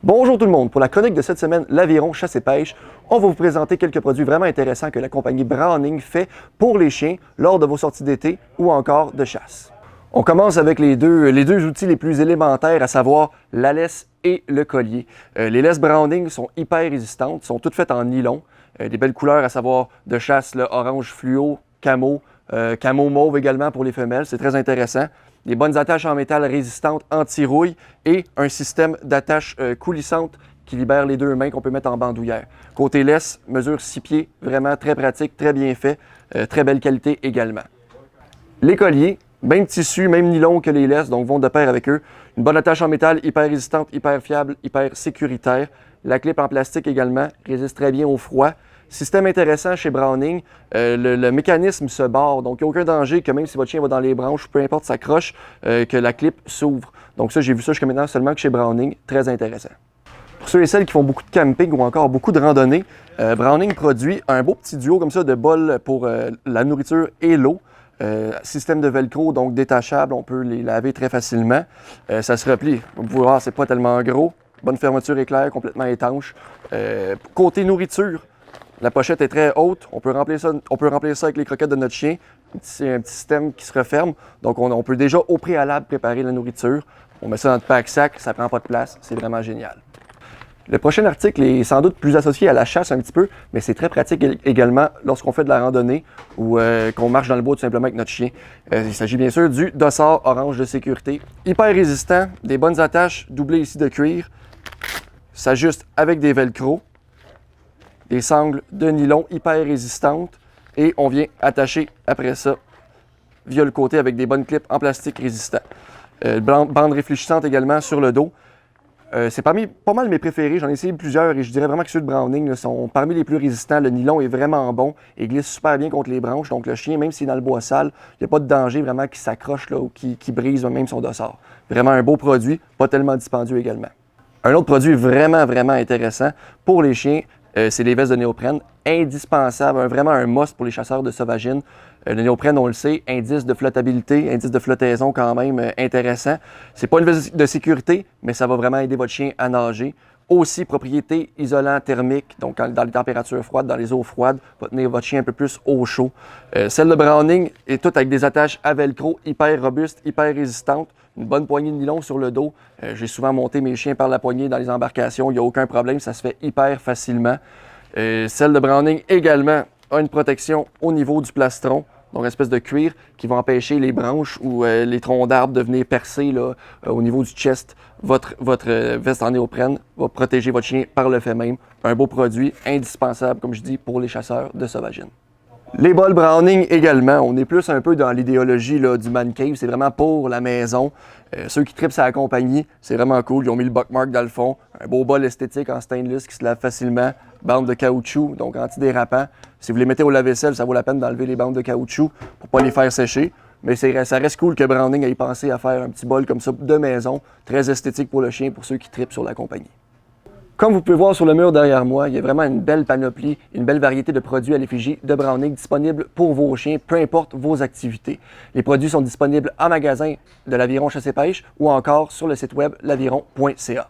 Bonjour tout le monde, pour la chronique de cette semaine, l'Aviron Chasse et Pêche, on va vous présenter quelques produits vraiment intéressants que la compagnie Browning fait pour les chiens lors de vos sorties d'été ou encore de chasse. On commence avec les deux outils les plus élémentaires, à savoir la laisse et le collier. Les laisses Browning sont hyper résistantes, sont toutes faites en nylon, des belles couleurs à savoir de chasse, là, orange fluo, camo mauve également pour les femelles, c'est très intéressant. Des bonnes attaches en métal résistantes, anti-rouille et un système d'attache coulissante qui libère les deux mains qu'on peut mettre en bandoulière. Côté laisse, mesure 6 pieds, vraiment très pratique, très bien fait, très belle qualité également. Les colliers, même tissu, même nylon que les laisses, donc vont de pair avec eux. Une bonne attache en métal, hyper résistante, hyper fiable, hyper sécuritaire. La clip en plastique également, résiste très bien au froid. Système intéressant chez Browning, le mécanisme se barre, donc il n'y a aucun danger que même si votre chien va dans les branches, peu importe sa croche, que la clip s'ouvre. Donc ça, j'ai vu ça jusqu'à maintenant seulement que chez Browning, très intéressant. Pour ceux et celles qui font beaucoup de camping ou encore beaucoup de randonnée, Browning produit un beau petit duo comme ça de bols pour la nourriture et l'eau. Système de velcro, donc détachable, on peut les laver très facilement. Ça se replie, vous pouvez voir, c'est pas tellement gros. Bonne fermeture éclair, complètement étanche. Côté nourriture, la pochette est très haute, on peut remplir ça avec les croquettes de notre chien. C'est un petit système qui se referme, donc on peut déjà au préalable préparer la nourriture. On met ça dans notre pack-sac, ça prend pas de place, c'est vraiment génial. Le prochain article est sans doute plus associé à la chasse un petit peu, mais c'est très pratique également lorsqu'on fait de la randonnée ou qu'on marche dans le bois tout simplement avec notre chien. Il s'agit bien sûr du dossard orange de sécurité. Hyper résistant, des bonnes attaches doublées ici de cuir, s'ajuste avec des velcro. Des sangles de nylon hyper résistantes et on vient attacher après ça via le côté avec des bonnes clips en plastique résistant. Bande réfléchissante également sur le dos. C'est pas mal mes préférés, j'en ai essayé plusieurs et je dirais vraiment que ceux de Browning là, sont parmi les plus résistants. Le nylon est vraiment bon et glisse super bien contre les branches, donc le chien, même s'il est dans le bois sale, il n'y a pas de danger vraiment qui s'accroche ou qui brise même son dossard. Vraiment un beau produit, pas tellement dispendieux également. Un autre produit vraiment intéressant pour les chiens, c'est les vestes de néoprène, indispensable, vraiment un must pour les chasseurs de sauvagines. Le néoprène, on le sait, indice de flottabilité, indice de flottaison quand même intéressant. C'est pas une veste de sécurité, mais ça va vraiment aider votre chien à nager. Aussi, propriété isolant thermique, donc dans les températures froides, dans les eaux froides, va tenir votre chien un peu plus au chaud. Celle de Browning est toute avec des attaches à velcro, hyper robustes, hyper résistantes. Une bonne poignée de nylon sur le dos. J'ai souvent monté mes chiens par la poignée dans les embarcations, il n'y a aucun problème, ça se fait hyper facilement. Celle de Browning également a une protection au niveau du plastron, donc une espèce de cuir qui va empêcher les branches ou les troncs d'arbres de venir percer là, au niveau du chest. Votre veste en néoprène va protéger votre chien par le fait même. Un beau produit indispensable, comme je dis, pour les chasseurs de sauvagines. Les bols Browning également, on est plus un peu dans l'idéologie du man cave, c'est vraiment pour la maison. Ceux qui tripent sa compagnie, c'est vraiment cool, ils ont mis le buckmark dans le fond, un beau bol esthétique en stainless qui se lave facilement, bande de caoutchouc, donc antidérapant. Si vous les mettez au lave-vaisselle, ça vaut la peine d'enlever les bandes de caoutchouc pour pas les faire sécher. Mais ça reste cool que Browning ait pensé à faire un petit bol comme ça de maison, très esthétique pour le chien, pour ceux qui tripent sur la compagnie. Comme vous pouvez voir sur le mur derrière moi, il y a vraiment une belle panoplie, une belle variété de produits à l'effigie de Browning disponibles pour vos chiens, peu importe vos activités. Les produits sont disponibles en magasin de l'Aviron Chasse et Pêche ou encore sur le site web l'aviron.ca.